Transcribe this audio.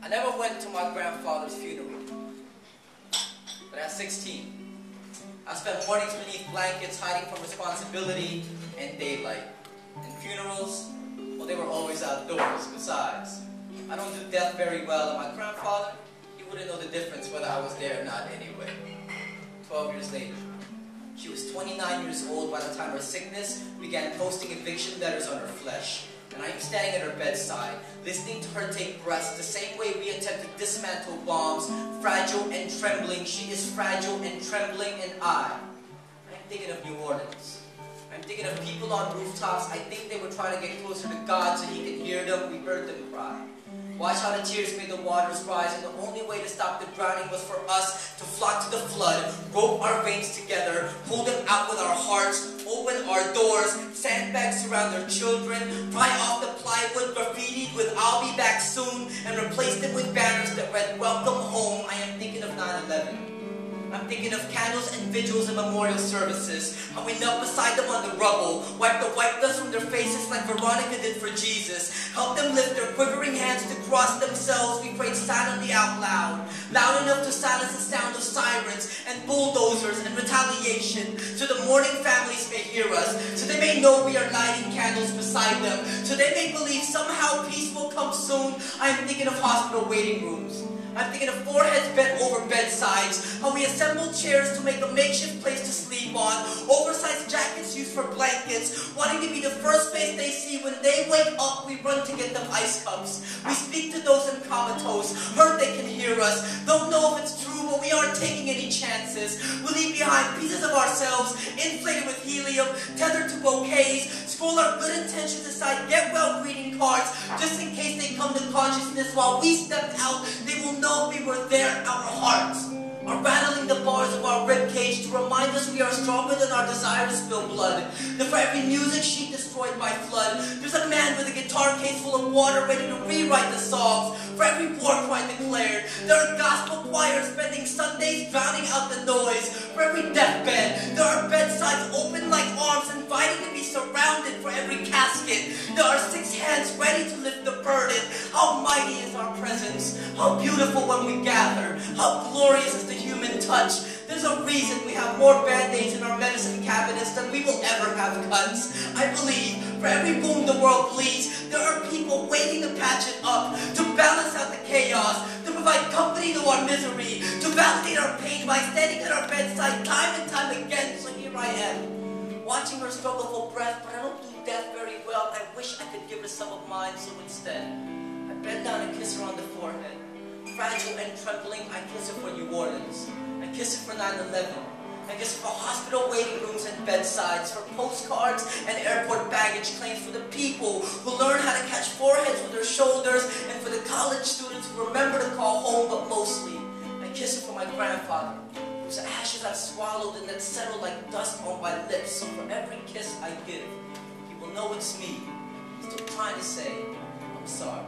I never went to my grandfather's funeral, but at 16, I spent mornings beneath blankets hiding from responsibility and daylight. And funerals, well, they were always outdoors. Besides, I don't do death very well, and my grandfather, he wouldn't know the difference whether I was there or not anyway. 12 years later, she was 29 years old by the time her sickness began posting eviction letters on her flesh. And I am standing at her bedside, listening to her take breaths the same way we attempt to dismantle bombs, fragile and trembling. She is fragile and trembling, and I'm thinking of New Orleans. I'm thinking of people on rooftops. I think they were trying to get closer to God so He could hear them. We heard them cry. Watch how the tears made the waters rise, and the only way to stop the drowning was for us to flock to the flood, rope our veins together, pull them out with our hearts, open our doors, sandbags surround their children, pry off the plywood graffitied with "I'll be back soon," and replace them with banners that read "Welcome home." I am thinking of 9/11. I'm thinking of candles and vigils and memorial services, how we knelt beside them on the rubble, wiped the white dust from their faces like Veronica did for Jesus, helped them lift their quivering hands to cross themselves. We prayed silently out loud, loud enough to silence the sound of sirens and bulldozers and retaliation, so the mourning families may hear us, so they may know we are lighting candles beside them, so they may believe somehow peace will come soon. I am thinking of hospital waiting rooms. I'm thinking of foreheads bent over bedsides, how we assembled chairs to make a makeshift place to sleep on, oversized jackets used for blankets, wanting to be the first face they see when they wake up. We run to get them ice cups. We speak to those in comatose, heard they can hear us, don't know if it's true, but we aren't taking any chances. We leave behind pieces of ourselves, inflated with helium, tethered to bouquets, scroll our good intentions aside, get well greeting cards, just in case they come to consciousness while we stepped out. They will know we were there. Our hearts are rattling the bars of our ribcage to remind us we are stronger than our desire to spill blood. That for every music sheet destroyed by flood, there's a man with a guitar case full of water ready to rewrite the songs. For every war cry declared, there are gospel choirs spending Sundays drowning out the noise. For every deathbed, there are bedsides open like arms inviting to be surrounded. For every casket, there are 6 hands ready to lift the burden. How mighty is our presence, how beautiful when we gather, how glorious is the human touch. There's a reason we have more band-aids in our medicine cabinets than we will ever have cuts. I believe for every wound the world bleeds, there are people waiting to patch it up, to balance out the chaos, to provide company to our misery, to validate our pain by standing at our bedside time and time again. So here I am, watching her struggle for breath, but I don't do death very well. I wish I could give her some of mine, so instead, I bend down and kiss her on the forehead. Fragile and trembling, I kiss her for New Orleans. I kiss her for 9/11. I kiss her for hospital waiting rooms and bedsides, for postcards and airport baggage claims, for the people who learn how to catch foreheads with their shoulders, and for the college students who remember to call home. But mostly, I kiss her for my grandfather, whose ashes I've swallowed and that settle like dust on my lips. So for every kiss I give, he will know it's me, still trying to say, I'm sorry.